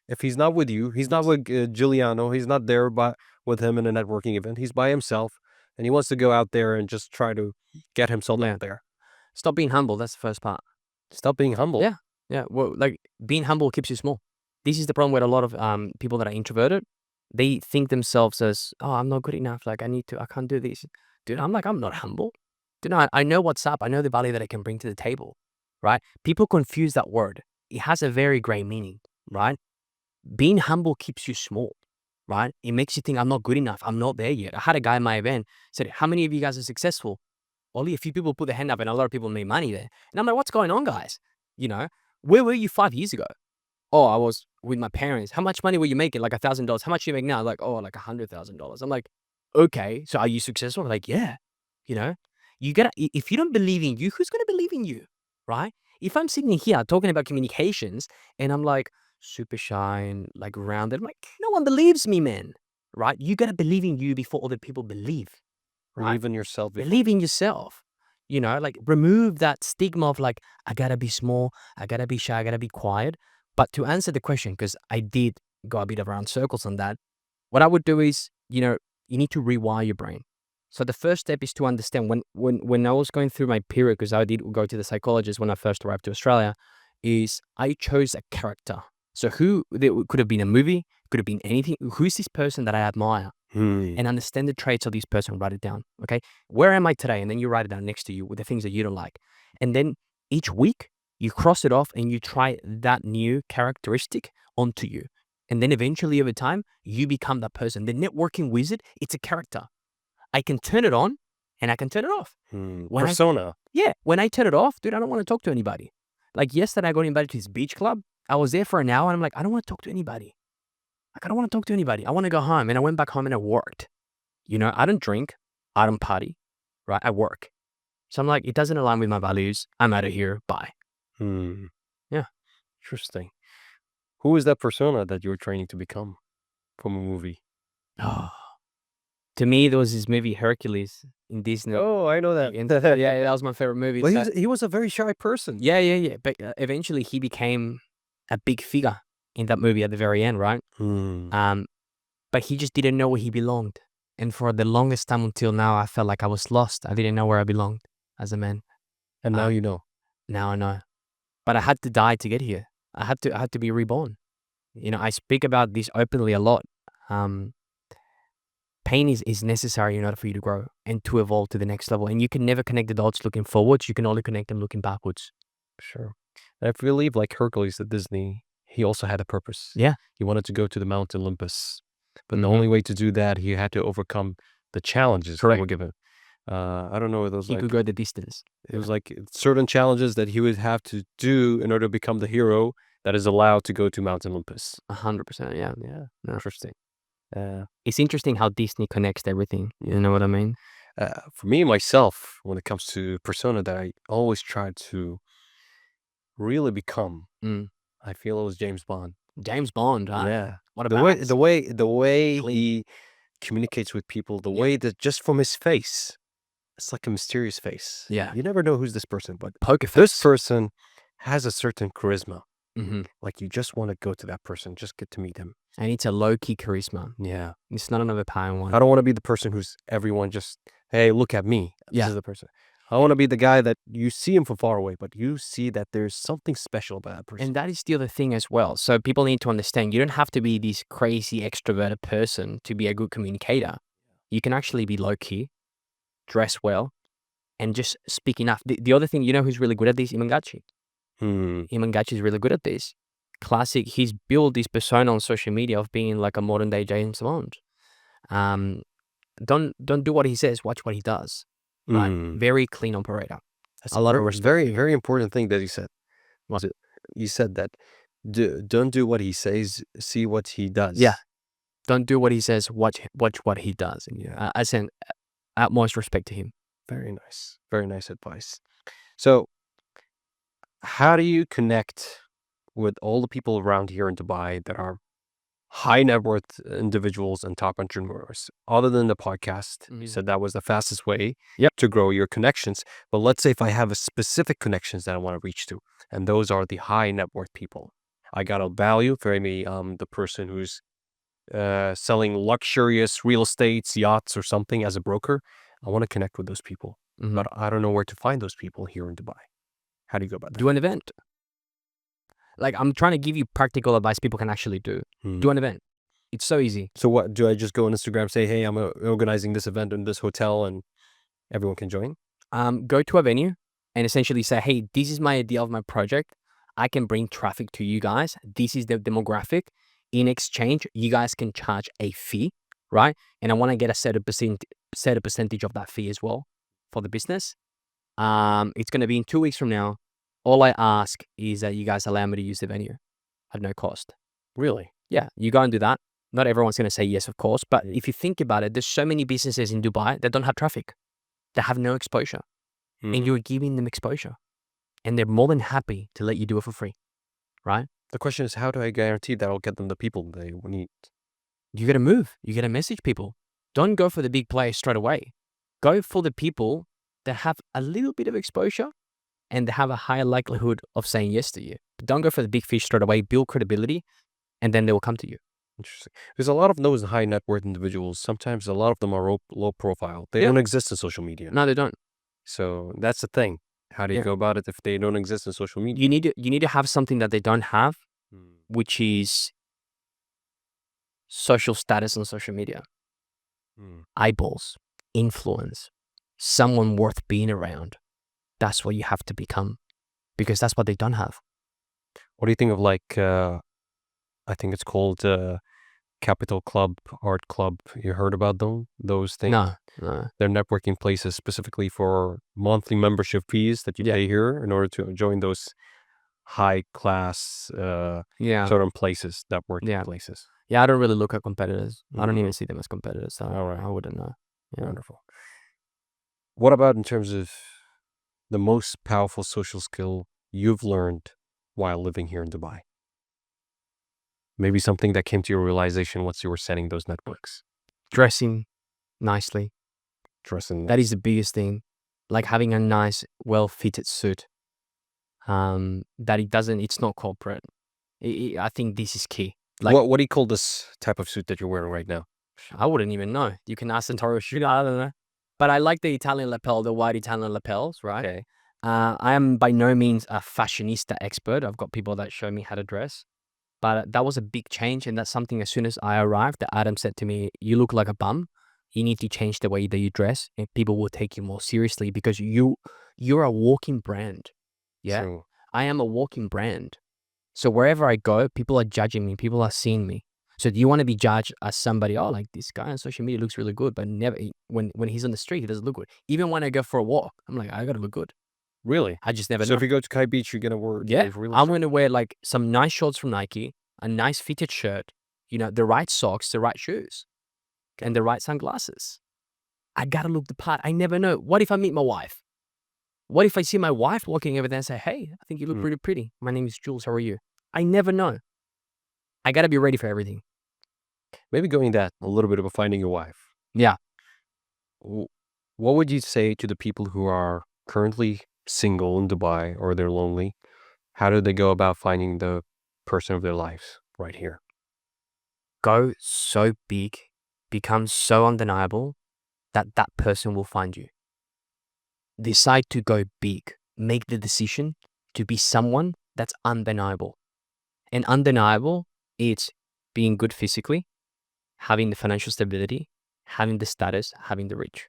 if he's not with you, he's not with Giuliano, he's not there with him in a networking event, he's by himself, and he wants to go out there and just try to get himself out there. Stop being humble. That's the first part. Stop being humble. Yeah. Yeah. Well, like being humble keeps you small. This is the problem with a lot of people that are introverted. They think themselves as, oh, I'm not good enough. Like I can't do this. Dude, I'm not humble. Dude, I know what's up. I know the value that I can bring to the table, right? People confuse that word. It has a very great meaning, right? Being humble keeps you small, right? It makes you think I'm not good enough. I'm not there yet. I had a guy in my event said, how many of you guys are successful? Only a few people put their hand up and a lot of people made money there. And I'm like, what's going on, guys? You know, where were you 5 years ago? Oh, I was with my parents. How much money were you making? Like $1,000. How much do you make now? Like, oh, like $100,000. I'm like, okay, so are you successful? Like, yeah. You know, if you don't believe in you, who's going to believe in you? Right? If I'm sitting here talking about communications and I'm like super shy and like rounded, I'm like, no one believes me, man. Right? You got to believe in you before other people believe. Right? Believe in yourself. Believe in yourself. You know, like remove that stigma of like, I gotta be small, I gotta be shy, I gotta be quiet. But to answer the question, because I did go a bit around circles on that, what I would do is, you know, you need to rewire your brain. So the first step is to understand when I was going through my period, because I did go to the psychologist when I first arrived to Australia, is I chose a character. So there could have been a movie, could have been anything. Who's this person that I admire? And understand the traits of this person, write it down. Okay. Where am I today? And then you write it down next to you with the things that you don't like. And then each week you cross it off and you try that new characteristic onto you. And then eventually over time, you become that person. The networking wizard, it's a character. I can turn it on and I can turn it off. Persona. When I turn it off, dude, I don't want to talk to anybody. Like yesterday, I got invited to this beach club. I was there for an hour and I'm like, I don't want to talk to anybody. Like, I don't want to talk to anybody. I want to go home. And I went back home and I worked. You know, I don't drink. I don't party. Right? I work. So I'm like, it doesn't align with my values. I'm out of here. Bye. Yeah. Interesting. Who is that persona that you're training to become from a movie? Oh. To me, there was this movie Hercules in Disney. Oh, I know that. Yeah, that was my favorite movie. But he was a very shy person. Yeah. But eventually he became a big figure in that movie at the very end, right? But he just didn't know where he belonged. And for the longest time until now, I felt like I was lost. I didn't know where I belonged as a man. And now you know. Now I know. But I had to die to get here. I had to be reborn. You know, I speak about this openly a lot. Pain is necessary in order for you to grow and to evolve to the next level. And you can never connect the dots looking forwards. You can only connect them looking backwards. Sure. And I believe like Hercules at Disney, he also had a purpose. Yeah. He wanted to go to the Mount Olympus. But the only way to do that, he had to overcome the challenges that were given. I don't know. He could go the distance. It was like certain challenges that he would have to do in order to become the hero that is allowed to go to Mount Olympus. 100%. Yeah. No. Interesting. It's interesting how Disney connects everything. You know what I mean? For me, myself, when it comes to persona that I always try to really become, I feel it was James Bond. James Bond, huh? Yeah. What about the way he communicates with people, the way that just from his face, it's like a mysterious face. Yeah. You never know who's this person, but poker face. This person has a certain charisma. Like you just want to go to that person, just get to meet him. And it's a low-key charisma. Yeah. It's not an overpowering one. I don't want to be the person who's everyone just, hey, look at me. This is the person. I want to be the guy that you see him from far away, but you see that there's something special about that person. And that is the other thing as well. So people need to understand, you don't have to be this crazy extroverted person to be a good communicator. You can actually be low-key, dress well, and just speak enough. The other thing, you know who's really good at this? Imangachi. Imangachi is really good at this. Classic. He's built this persona on social media of being like a modern day James Bond. Don't do what he says. Watch what he does. Right. Very clean operator. That's a lot of very, very important thing that he said. You said that don't do what he says, see what he does. Yeah. Don't do what he says. Watch what he does. And I send utmost respect to him. Very nice. Very nice advice. So how do you connect with all the people around here in Dubai that are high net worth individuals and top entrepreneurs? Other than the podcast, you said that was the fastest way to grow your connections. But let's say if I have a specific connections that I want to reach to, and those are the high net worth people. I got a value for maybe the person who's selling luxurious real estates, yachts, or something as a broker. I want to connect with those people, but I don't know where to find those people here in Dubai. How do you go about that? Do an event. Like, I'm trying to give you practical advice people can actually do. Do an event. It's so easy. So what, do I just go on Instagram, say, hey, I'm organizing this event in this hotel and everyone can join? Go to a venue and essentially say, hey, this is my idea of my project. I can bring traffic to you guys. This is the demographic. In exchange, you guys can charge a fee, right? And I want to get a set a percentage of that fee as well for the business. It's going to be in 2 weeks from now. All I ask is that you guys allow me to use the venue at no cost. Really? Yeah, you go and do that. Not everyone's going to say yes, of course. But if you think about it, there's so many businesses in Dubai that don't have traffic. They have no exposure. And you're giving them exposure. And they're more than happy to let you do it for free, right? The question is, how do I guarantee that I'll get them the people they need? You got to move. You got to message people. Don't go for the big players straight away. Go for the people that have a little bit of exposure and they have a higher likelihood of saying yes to you. But don't go for the big fish straight away. Build credibility, and then they will come to you. Interesting. Because a lot of those high net worth individuals, sometimes a lot of them are low profile. They don't exist in social media. No, they don't. So that's the thing. How do you go about it if they don't exist in social media? You need to have something that they don't have, which is social status on social media. Eyeballs, influence, someone worth being around. That's what you have to become, because that's what they don't have. What do you think of, like, I think it's called Capital Club, Art Club? You heard about those things? No. They're networking places specifically for monthly membership fees that you pay here in order to join those high class certain places, networking places. Yeah, I don't really look at competitors. I don't even see them as competitors. So I wouldn't know. Yeah. Wonderful. What about in terms of the most powerful social skill you've learned while living here in Dubai? Maybe something that came to your realization once you were setting those networks. Dressing nicely. Dressing. That is the biggest thing. Like having a nice, well-fitted suit. That it's not corporate. I think this is key. Like, what do you call this type of suit that you're wearing right now? I wouldn't even know. You can ask Santoro Sugar, I don't know. But I like the Italian lapel, the white Italian lapels, right? Okay. I am by no means a fashionista expert. I've got people that show me how to dress. But that was a big change. And that's something, as soon as I arrived, that Adam said to me, you look like a bum. You need to change the way that you dress, and people will take you more seriously, because you're a walking brand. Yeah. True. I am a walking brand. So wherever I go, people are judging me. People are seeing me. So do you want to be judged as somebody, oh, like this guy on social media looks really good, but never, when he's on the street, he doesn't look good. Even when I go for a walk, I'm like, I got to look good. Really? I just never know. So if you go to Kai Beach, you're going to wear... Yeah, I'm going to wear like some nice shorts from Nike, a nice fitted shirt, the right socks, the right shoes, and the right sunglasses. I got to look the part. I never know. What if I meet my wife? What if I see my wife walking over there and say, hey, I think you look really pretty. My name is Jules. How are you? I never know. I got to be ready for everything. Maybe going that a little bit about finding your wife. Yeah. What would you say to the people who are currently single in Dubai, or they're lonely? How do they go about finding the person of their lives right here? Go so big, become so undeniable that person will find you. Decide to go big. Make the decision to be someone that's undeniable. And undeniable, it's being good physically, having the financial stability, having the status, having the reach.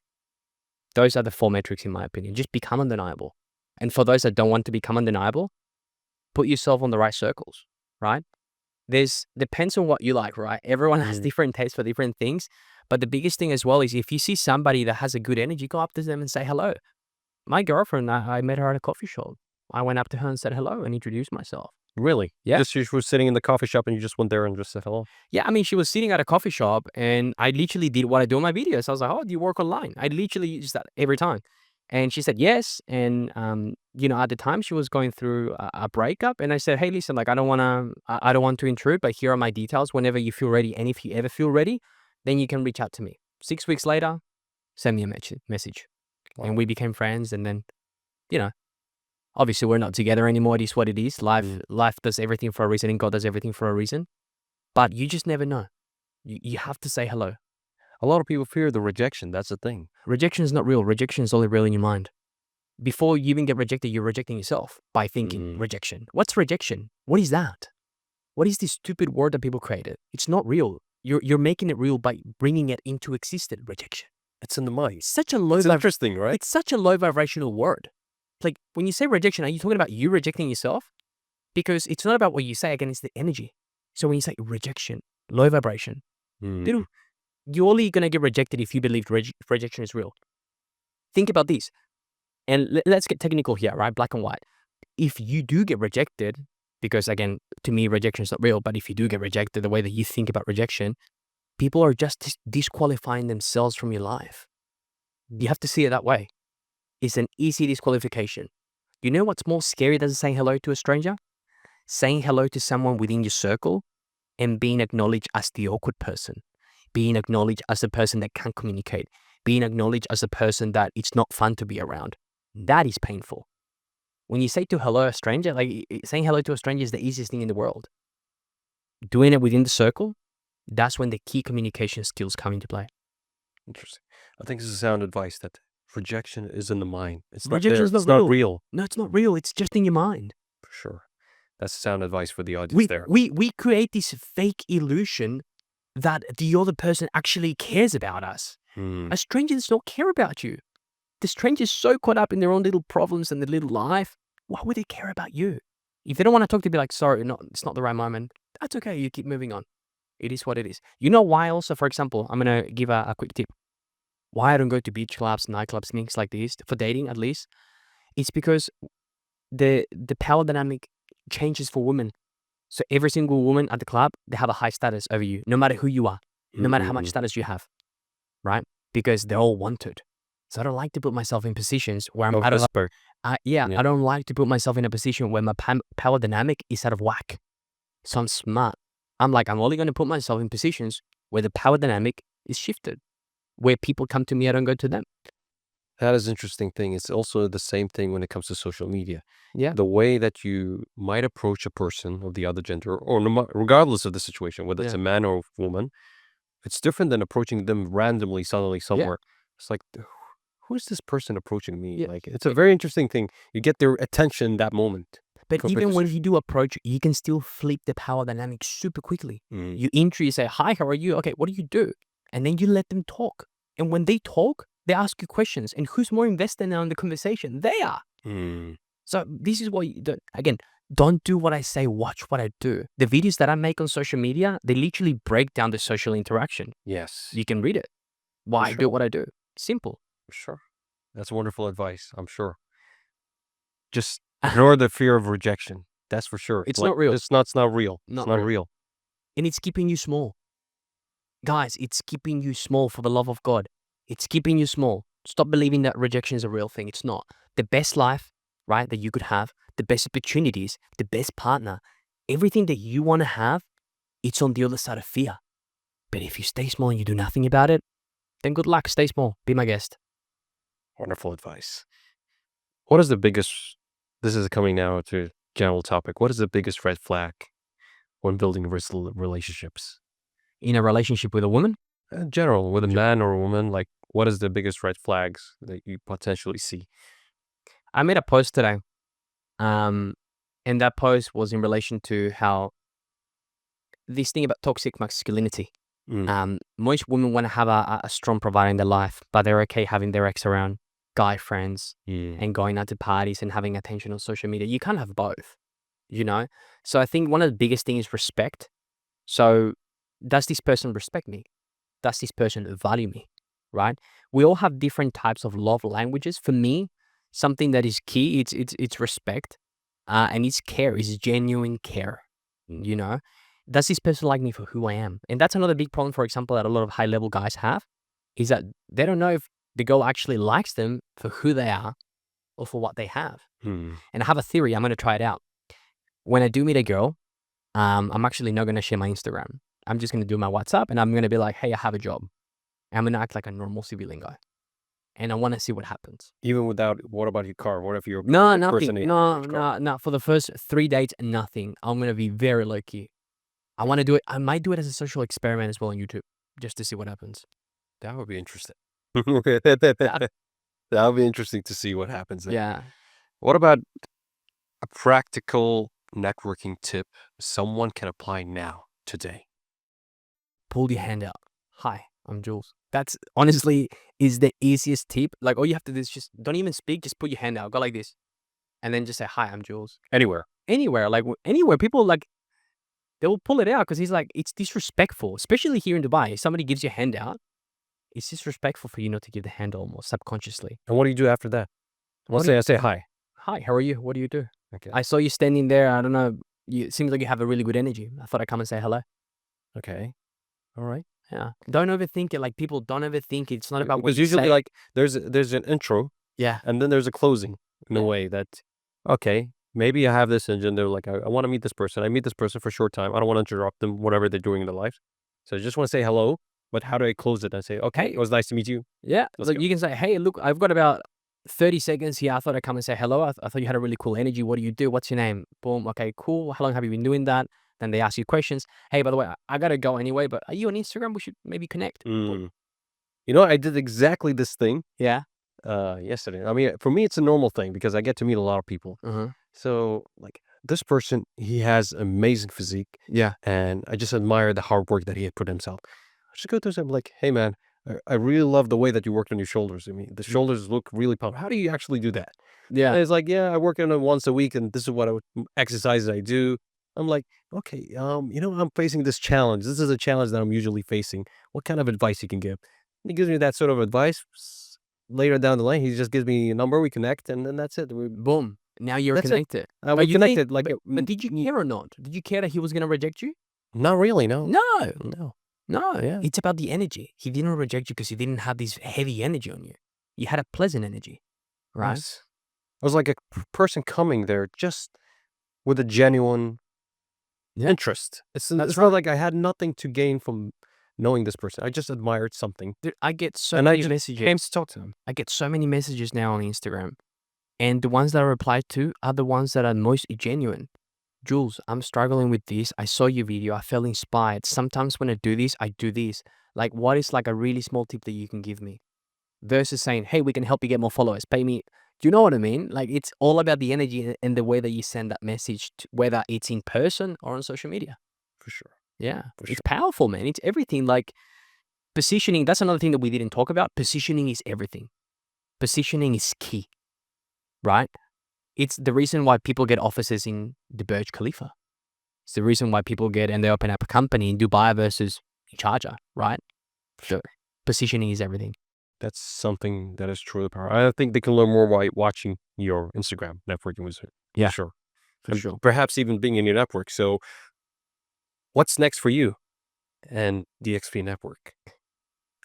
Those are the 4 metrics, in my opinion. Just become undeniable. And for those that don't want to become undeniable, put yourself on the right circles, right? Depends on what you like, right? Everyone has different tastes for different things. But the biggest thing as well is, if you see somebody that has a good energy, go up to them and say hello. My girlfriend, I met her at a coffee shop. I went up to her and said hello and introduced myself. Really? Yeah. Just she was sitting in the coffee shop and you just went there and just said hello? Yeah, I mean, she was sitting at a coffee shop and I literally did what I do in my videos. I was like, oh, do you work online? I literally use that every time. And she said yes. And, at the time she was going through a breakup. And I said, hey, listen, like, I don't want to intrude, but here are my details. Whenever you feel ready, and if you ever feel ready, then you can reach out to me. 6 weeks later, send me a message. Wow. And we became friends. And then, obviously we're not together anymore. It is what it is. Life does everything for a reason, and God does everything for a reason. But you just never know. You have to say hello. A lot of people fear the rejection. That's the thing. Rejection is not real. Rejection is only real in your mind. Before you even get rejected, you're rejecting yourself by thinking rejection. What's rejection? What is that? What is this stupid word that people created? It's not real. You're making it real by bringing it into existence. Rejection. It's in the mind. It's such a low. It's interesting, right? It's such a low vibrational word. Like when you say rejection, are you talking about you rejecting yourself? Because it's not about what you say. Again, it's the energy. So when you say rejection, low vibration, you're only going to get rejected if you believe rejection is real. Think about this. And let's get technical here, right? Black and white. If you do get rejected, because again, to me, rejection is not real, but if you do get rejected, the way that you think about rejection, people are just disqualifying themselves from your life. You have to see it that way. It's an easy disqualification. You know what's more scary than saying hello to a stranger? Saying hello to someone within your circle and being acknowledged as the awkward person, being acknowledged as the person that can't communicate, being acknowledged as a person that it's not fun to be around. That is painful. When you say to hello a stranger, like saying hello to a stranger is the easiest thing in the world. Doing it within the circle, that's when the key communication skills come into play. Interesting. I think this is sound advice that rejection is in the mind. It's not Rejection there. is not It's real. not real. No, it's not real. It's just in your mind. For sure. That's sound advice for the audience there. We create this fake illusion that the other person actually cares about us. A stranger does not care about you. The stranger is so caught up in their own little problems and their little life. Why would they care about you? If they don't want to talk to you, be like, sorry, it's not the right moment. That's okay. You keep moving on. It is what it is. You know why also, for example, I'm going to give a quick tip. Why I don't go to beach clubs, nightclubs, things like this, for dating at least, it's because the power dynamic changes for women. So every single woman at the club, they have a high status over you, no matter who you are, no matter how much status you have, right? Because they're all wanted. So I don't like to put myself in positions where I'm out of I don't like to put myself in a position where my power dynamic is out of whack. So I'm smart. I'm only going to put myself in positions where the power dynamic is shifted, where people come to me, I don't go to them. That is an interesting thing. It's also the same thing when it comes to social media. Yeah. The way that you might approach a person of the other gender, or regardless of the situation, whether it's a man or a woman, it's different than approaching them randomly, suddenly, somewhere. It's like, who is this person approaching me? Like, it's a very interesting thing. You get their attention in that moment. But even when you do approach, you can still flip the power dynamic super quickly. You intro, you say, hi, how are you? Okay, what do you do? And then you let them talk. And when they talk, they ask you questions. And who's more invested now in the conversation? They are. So this is what, again, don't do what I say, watch what I do. The videos that I make on social media, they literally break down the social interaction. Yes. You can read it. Why I do what I do. Simple. Sure. That's wonderful advice, I'm sure. Just ignore the fear of rejection. That's for sure. It's not real. It's not real. It's not real. And it's keeping you small. Guys, it's keeping you small for the love of God. It's keeping you small. Stop believing that rejection is a real thing. It's not. The best life, right, that you could have, the best opportunities, the best partner, everything that you want to have, it's on the other side of fear. But if you stay small and you do nothing about it, then good luck. Stay small. Be my guest. Wonderful advice. What is the biggest, this is coming now to general topic, what is the biggest red flag when building relationships? In a relationship with a woman? In general, with a man or a woman, like what is the biggest red flags that you potentially see? I made a post today. And that post was in relation to how this thing about toxic masculinity. Most women want to have a strong provider in their life, but they're okay having their ex around, guy friends, and going out to parties and having attention on social media. You can't have both, So I think one of the biggest things is respect. So does this person respect me? Does this person value me, right? We all have different types of love languages. For me, something that is key, it's respect. and it's care, it's genuine care. You know, does this person like me for who I am? And that's another big problem, for example, that a lot of high level guys have, is that they don't know if the girl actually likes them for who they are or for what they have. And I have a theory. I'm going to try it out. When I do meet a girl, I'm actually not going to share my Instagram. I'm just going to do my WhatsApp, and I'm going to be like, hey, I have a job. And I'm going to act like a normal civilian guy. And I want to see what happens. Even without, what about your car? What if you're No, nothing. No. For the first 3 dates, nothing. I'm going to be very low key. I want to do it. I might do it as a social experiment as well on YouTube, just to see what happens. That would be interesting. That would be interesting to see what happens there. Yeah. What about a practical networking tip someone can apply now, today? Pull your hand out. Hi, I'm Jules. That's honestly is the easiest tip. Like, all you have to do is just don't even speak. Just put your hand out. Go like this. And then just say, hi, I'm Jules. Anywhere. Like anywhere. People like, they will pull it out because he's like, it's disrespectful, especially here in Dubai. If somebody gives you a hand out, it's disrespectful for you not to give the hand almost subconsciously. And what do you do after that? I say hi. Hi, how are you? What do you do? Okay. I saw you standing there. I don't know. It seems like you have a really good energy. I thought I'd come and say hello. Okay. All right. Yeah. Don't overthink it. Like, people don't overthink it. It's not about what Because you usually say. like there's an intro. Yeah. And then there's a closing in a way that, okay, maybe I have this engine. They're like, I want to meet this person. I meet this person for a short time. I don't want to interrupt them, whatever they're doing in their life. So I just want to say hello. But how do I close it? I say, okay, it was nice to meet you. Yeah. Like, you can say, hey, look, I've got about 30 seconds here. I thought I'd come and say hello. I thought you had a really cool energy. What do you do? What's your name? Boom. Okay, cool. How long have you been doing that? Then they ask you questions. Hey, by the way, I got to go anyway, but are you on Instagram? We should maybe connect. You know, I did exactly this thing. Yeah. Yesterday. I mean, for me, it's a normal thing because I get to meet a lot of people. So, like, this person, he has amazing physique. Yeah. And I just admire the hard work that he had put himself. I just go to him like, hey, man, I really love the way that you worked on your shoulders. I mean, the shoulders look really powerful. How do you actually do that? Yeah. And it's like, yeah, I work on it once a week, and this is what exercises I do. I'm like, okay, you know, I'm facing this challenge. This is a challenge that I'm usually facing. What kind of advice you can give? And he gives me that sort of advice. Later down the line, he just gives me a number. We connect, and then that's it. Boom. Now you're connected. We connected. But did you care or not? Did you care that he was going to reject you? Not really, no. No, yeah. It's about the energy. He didn't reject you because he didn't have this heavy energy on you. You had a pleasant energy, right? Yes. I was like a person coming there just with a genuine interest. It's not like I had nothing to gain from knowing this person. I just admired something. Dude, I get so many messages. Came to talk to him. I get so many messages now on Instagram. And the ones that I reply to are the ones that are most genuine. Jules, I'm struggling with this. I saw your video. I felt inspired. Sometimes when I do this, I do this. Like, what is like a really small tip that you can give me? Versus saying, hey, we can help you get more followers. Pay me. Do you know what I mean? Like, it's all about the energy and the way that you send that message, whether it's in person or on social media. For sure. Yeah. It's powerful, man. It's everything. Like, positioning. That's another thing that we didn't talk about. Positioning is everything. Positioning is key. Right? It's the reason why people get offices in the Burj Khalifa. It's the reason why people and they open up a company in Dubai versus Sharjah, right? So positioning is everything. That's something that is truly powerful. I think they can learn more by watching your Instagram, NetworkingWizard. Yeah. For sure. Perhaps even being in your network. So what's next for you and DXP Network?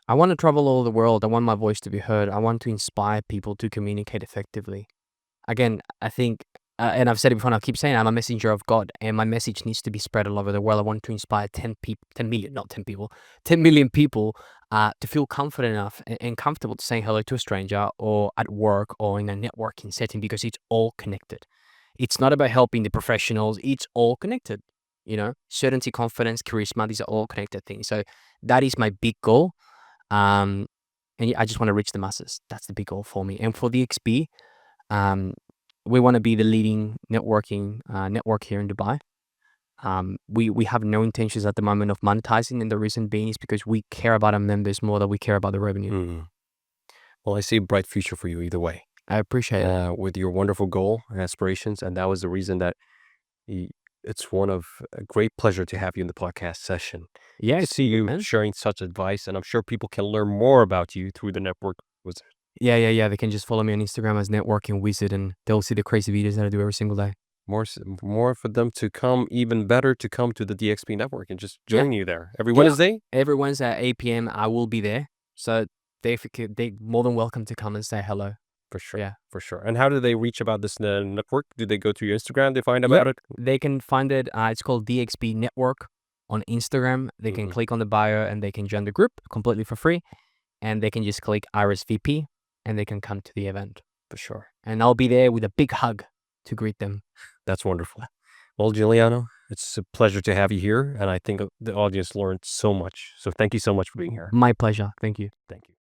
I want to travel all over the world. I want my voice to be heard. I want to inspire people to communicate effectively. Again, I think, and I've said it before and I'll keep saying, I'm a messenger of God, and my message needs to be spread all over the world. I want to inspire 10 million people to feel confident enough and comfortable to say hello to a stranger or at work or in a networking setting, because it's all connected. It's not about helping the professionals. It's all connected. You know, certainty, confidence, charisma, these are all connected things. So that is my big goal. And I just want to reach the masses. That's the big goal for me. And for the XP, we want to be the leading network here in Dubai. We have no intentions at the moment of monetizing, and the reason being is because we care about our members more than we care about the revenue. Well, I see a bright future for you either way. I appreciate it. With your wonderful goal and aspirations, and that was the reason that it's one of a great pleasure to have you in the podcast session. Yeah, see you sharing such advice, and I'm sure people can learn more about you through the NetworkingWizard. Yeah. They can just follow me on Instagram as NetworkingWizard, and they'll see the crazy videos that I do every single day. more for them to come, even better to come to the DXP network and just join you there every Wednesday. Every Wednesday at 8 p.m. I will be there, so they more than welcome to come and say hello. For sure. Yeah, for sure. And how do they reach about this network? Do they go to your Instagram to find about it? They can find it. It's called DXP Network on Instagram. They can click on the bio and they can join the group completely for free. And they can just click RSVP and they can come to the event. For sure. And I'll be there with a big hug to greet them. That's wonderful. Well, Giuliano, it's a pleasure to have you here. And I think the audience learned so much. So thank you so much for being here. My pleasure. Thank you. Thank you.